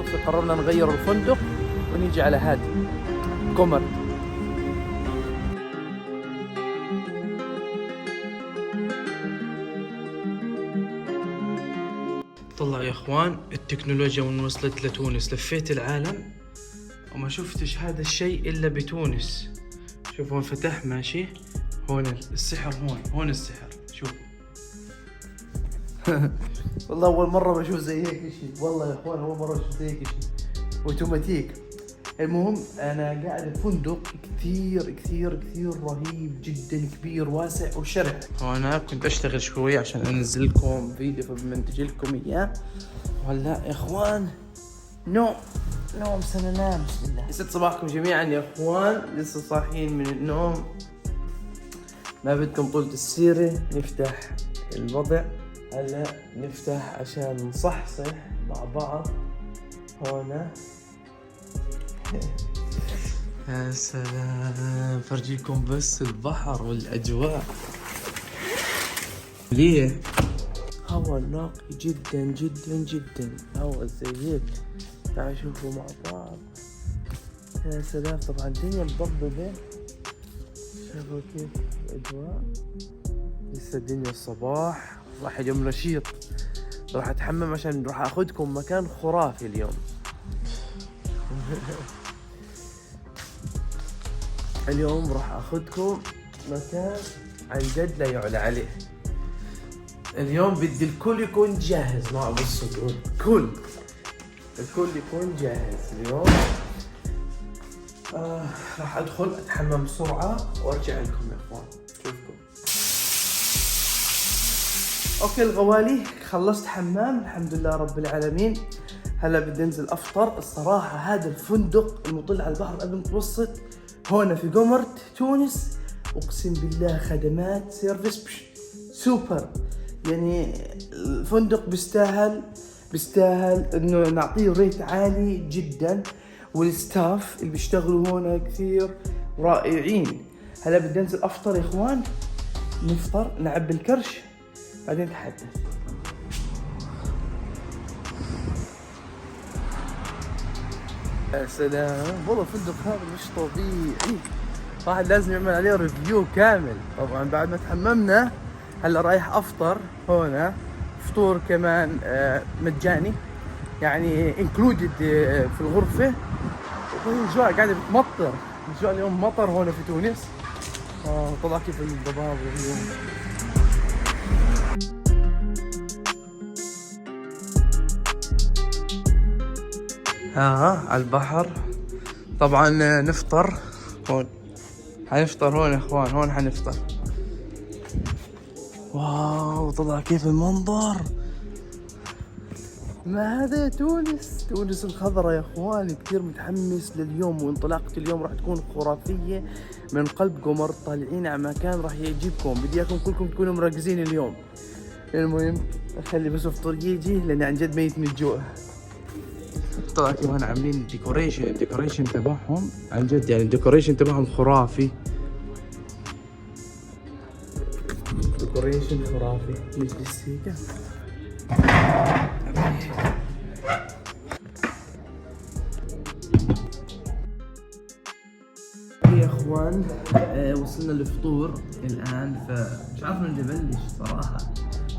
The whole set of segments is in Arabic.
فقررنا نغير الفندق ونيجي على هادي قمر. طلع يا اخوان التكنولوجيا من وصلت لتونس، لفيت العالم وما شفتش هذا الشيء الا بتونس. شوفوا فتح ماشي هون السحر، هون السحر. شوفوا والله اول مره بشوف زي هيك شيء، والله يا اخوان اول مره بشوف زي هيك شيء اوتوماتيك. المهم انا قاعد بفندق كثير كثير كثير رهيب جدا، كبير واسع وشرح. وانا كنت اشتغل شوي عشان انزل لكم فيديو فبمنتج لكم اياه. وهلا يا اخوان نوم سننام. بسم الله. يسعد صباحكم جميعا يا اخوان، لسه صاحيين من النوم، ما بدكم طولة السيرة. نفتح الوضع هلا، نفتح عشان نصحصح مع بعض هون. يا سلام، فرجيكم بس البحر والاجواء. ليه هوا نقي جدا جدا جدا، هوا زي هيك. تعالوا شوفوا مع بعض. يا سلام، طبعا الدنيا مضببة، شوفوا كيف الاجواء. لسه الدنيا الصباح، راح يوم نشيط. راح اتحمم عشان راح اخذكم مكان خرافي اليوم. اليوم راح اخذكم مكان عن جد لا يعلى عليه. اليوم بدي الكل يكون جاهز مع بالصدور، الكل يكون جاهز اليوم. راح ادخل اتحمم بسرعة وارجع لكم يا اخوان. شوفكم. اوكي الغوالي، خلصت حمام الحمد لله رب العالمين. هلا بدي انزل افطر. الصراحة هذا الفندق المطل على البحر الابيض المتوسط هون في قمرت تونس، اقسم بالله خدمات سيرفيس سوبر. يعني الفندق بيستاهل انه نعطيه ريت عالي جدا، والستاف اللي بيشتغلوا هون كثير رائعين. هلا بدي انزل افطر يا اخوان، نفطر نعبي الكرش بعدين نتحدث. يا سلام، والله الفندق هذا مش طبيعي، واحد لازم يعمل عليه ريفيو كامل. طبعا بعد ما تحممنا هلا رايح افطر هون، فطور كمان مجاني، يعني انكلودد في الغرفة. الأجواء قاعدة بتمطر، الأجواء اليوم مطر هون في تونس. طلع كيف الضباب اليوم. على البحر. طبعا نفطر هون، حنفطر هون يا اخوان، هون حنفطر. واو طلع كيف المنظر. ما هذا تونس الخضراء يا اخواني. كثير متحمس لليوم، وانطلاقة اليوم راح تكون خرافية من قلب قمر. طالعين على مكان راح يعجبكم، بدي اياكم كلكم تكونوا مركزين اليوم. المهم خلي بس افطر يجي، لاني عن جد ميت من الجوع. طلع كمان عاملين الديكوريشن تبعهم عن جد، يعني الديكوريشن تبعهم خرافي، ديكوريشن خرافي. نجلس هيك يا اخوان. وصلنا للفطور الان، فمش عارف من نبلش صراحه.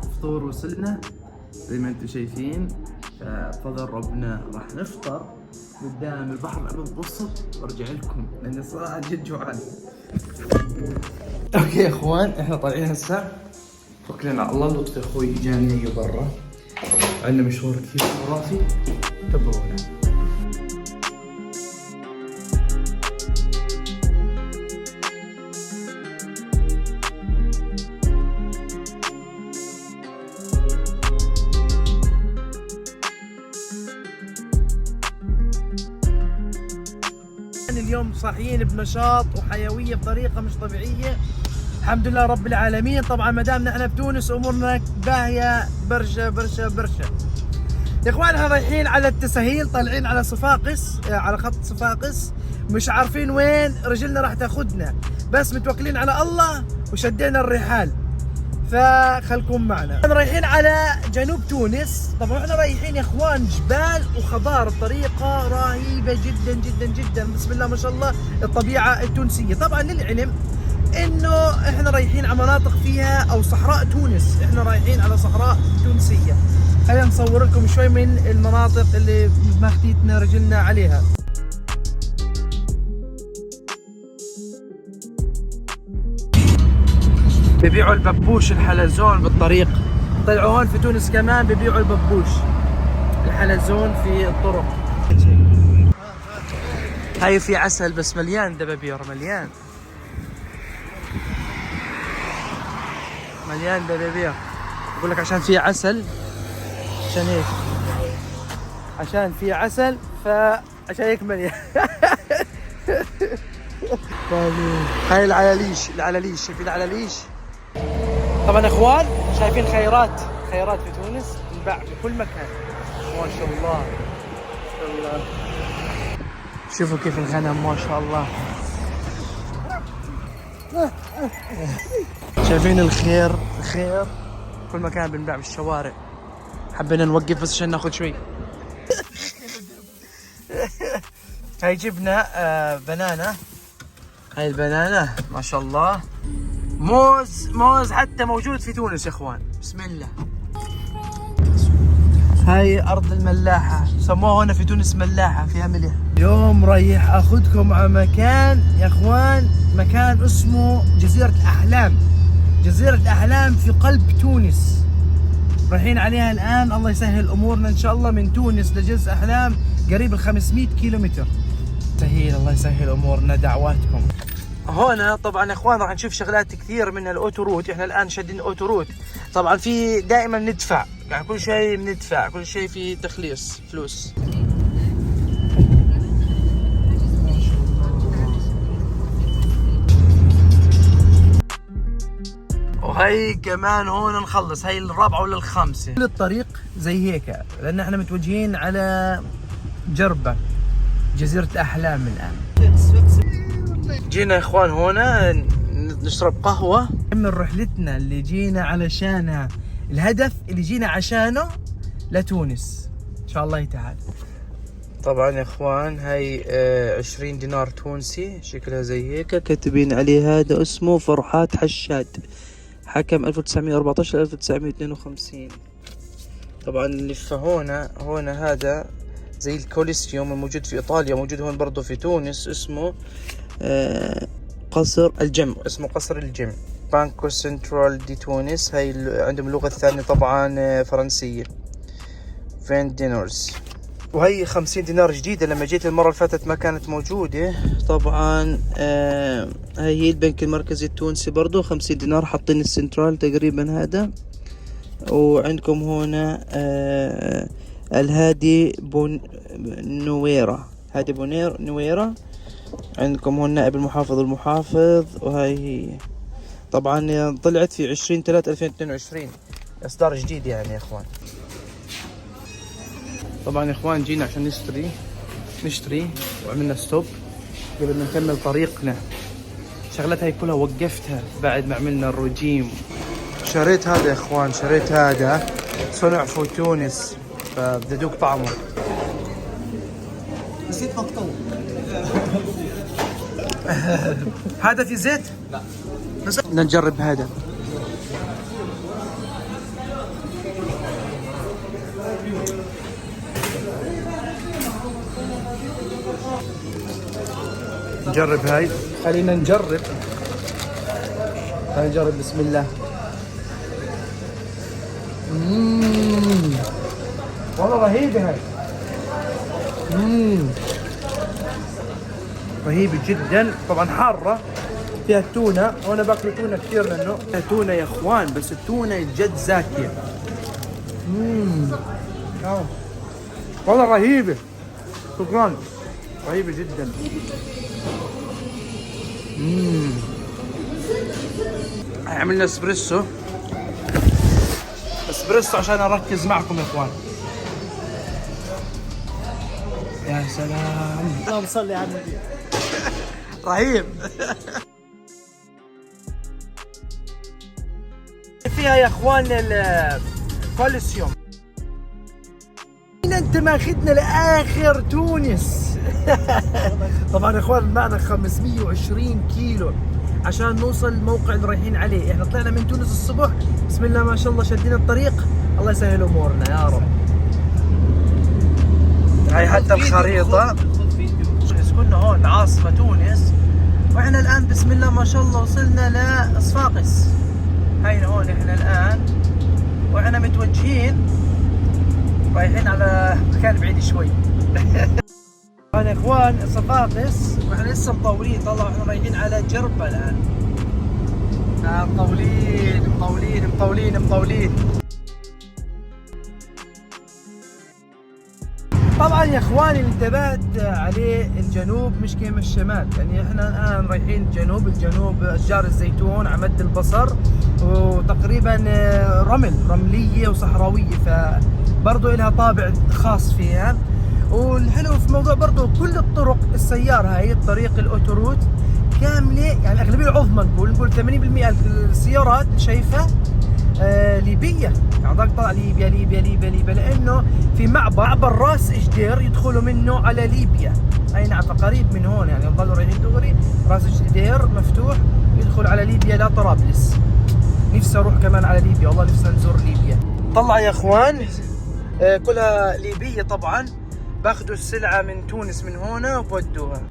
الفطور وصلنا زي ما انتم شايفين، ففضل ربنا راح نفطر قدام البحر الابيض المتوسط وارجع لكم، لاني صراحه جد جوعان. اوكي يا اخوان، احنا طالعين هسه، توكلنا على الله. لطفي اخوي جاني برا، عندنا مشوار كثير خرافي، تابعونا. اليوم صاحيين بنشاط وحيوية بطريقة مش طبيعية، الحمد لله رب العالمين. طبعا ما دامنا احنا بتونس امورنا باهية برشا برشا برشا. يا اخوان احنا رايحين على التسهيل، طالعين على صفاقس، على خط صفاقس، مش عارفين وين رجلنا راح تاخذنا، بس متوكلين على الله وشدينا الرحال. فخلكم معنا. احنا رايحين على جنوب تونس. طبعا احنا رايحين يا اخوان جبال وخضار بطريقه رهيبه جدا جدا جدا، بسم الله ما شاء الله الطبيعه التونسيه. طبعا للعلم انه احنا رايحين على مناطق فيها او صحراء تونس، احنا رايحين على صحراء تونسيه. خلينا نصور لكم شوي من المناطق اللي ماخذتنا رجلنا عليها. بيبيعوا الببوش الحلزون بالطريق، طلعوا هون في تونس كمان بيبيعوا الببوش الحلزون في الطرق. هاي في عسل بس مليان دبابير، مليان دبابير. بقول لك عشان في عسل، عشان هيك، عشان في عسل فعشان هيك مليان. هاي العلاليش، شايفين العلاليش؟ طبعا يا اخوان شايفين خيرات في تونس تنباع في كل مكان، ما شاء الله. شوفوا كيف الغنم ما شاء الله. شايفين الخير كل مكان بنباع بالشوارع. حبينا نوقف بس عشان ناخذ شوي. هاي جبنا بنانا، هاي البنانا ما شاء الله. موز حتى موجود في تونس يا اخوان، بسم الله. هاي ارض الملاحة، سموها هنا في تونس ملاحة، فيها ملح. اليوم رايح اخذكم على مكان يا اخوان، مكان اسمه جزيرة احلام. جزيرة احلام في قلب تونس، رايحين عليها الان. الله يسهل امورنا ان شاء الله. من تونس لجزء احلام قريب ال 500 كيلومتر. سهيل، الله يسهل امورنا، دعواتكم. هنا طبعا يا اخوان راح نشوف شغلات كثير من الاوتوروت. احنا الان شادين اوتوروت، طبعا في دائما ندفع، يعني كل شيء بندفع، كل شيء في تخليص فلوس. وهي كمان هون نخلص، هي الرابعه ولا الخامسه. كل الطريق زي هيك، لان احنا متوجهين على جربة، جزيرة احلام الان. جينا يا اخوان هنا نشرب قهوة. من رحلتنا اللي جينا علشانها، الهدف اللي جينا عشانه لتونس ان شاء الله تعالى. طبعا يا اخوان هاي 20 دينار تونسي، شكلها زي هيك، كاتبين عليه هذا اسمه فرحات حشاد، حكم 1914 1952. طبعا اللي هنا هذا زي الكوليسيوم الموجود في ايطاليا، موجود هون برضه في تونس، اسمه قصر الجم، اسمه قصر الجم، بانكو سنترال دي تونس. هاي عندهم اللغة الثانية طبعا فرنسية. فين دينارز، وهي 50 دينار جديدة، لما جيت المرة اللي فاتت ما كانت موجودة. طبعا هي البنك المركزي التونسي برضو 50 دينار، حاطين السنترال تقريبا هذا. وعندكم هنا الهادي نويرة، هادي نويرة. عندكم هون نائب المحافظ وهاي هي. طبعا طلعت في 20/3/2022، اصدار جديد يعني يا اخوان. طبعا يا اخوان جينا عشان نشتري وعملنا ستوب قبل ما نكمل طريقنا. شغلتها هي كلها وقفتها بعد ما عملنا الرجيم. شريت هذا يا اخوان، شريت هذا صنع في تونس، فبدي ادوق طعمه. زيت مقطوع. هذا في زيت؟ لا. بدنا نجرب هذا. نجرب هاي، خلينا نجرب. بسم الله. والله رهيبة هاي. رهيبة جدا. طبعا حارة، فيها التونة، وانا باكل تونة كثير منه. فيها تونة يا اخوان، بس التونة جد زاكية. والله رهيبة، شكرا، رهيبة جدا. عملنا اسبريسو عشان اركز معكم يا اخوان. يا سلام، اللهم صل على النبي. رهيب. فيها يا اخوان الكوليسيوم. انت ماخذنا لاخر تونس. طبعا يا اخوان معنا 520 كيلو عشان نوصل الموقع اللي رايحين عليه. احنا طلعنا من تونس الصبح، بسم الله ما شاء الله شدينا الطريق، الله يسهل امورنا يا رب. هاي حتى الخريطة، كنا هون عاصمة تونس، واحنا الان بسم الله ما شاء الله وصلنا لصفاقس. هاي هون احنا الان، واحنا متوجهين رايحين على مكان بعيد شوي. هون يا اخوان صفاقس، واحنا لسه مطولين، طلعوا احنا رايحين على جربة الان. مطولين مطولين مطولين مطولين. طبعا يا اخواني اللي انتبهت عليه الجنوب مش كيما الشمال، يعني احنا الان رايحين الجنوب اشجار الزيتون على مد البصر، وتقريبا رمليه وصحراويه، فبرضه لها طابع خاص فيها. والحلو في الموضوع برضه كل الطرق السياره هاي الطريق الاوتوروت كامله، يعني الاغلبيه العظمى نقول 80% السيارات شايفه ليبية، يعني ضاق طلع ليبيا ليبيا ليبيا ليبيا، لانه في معبر راس اجدير يدخلوا منه على ليبيا. اي نعم، فقريب من هون، يعني نضلوا رايحين دغري راس اجدير مفتوح يدخل على ليبيا لا طرابلس. نفسي اروح كمان على ليبيا، والله نفسي نزور ليبيا. طلع يا اخوان كلها ليبية طبعا، باخذوا السلعة من تونس من هنا وبودوها.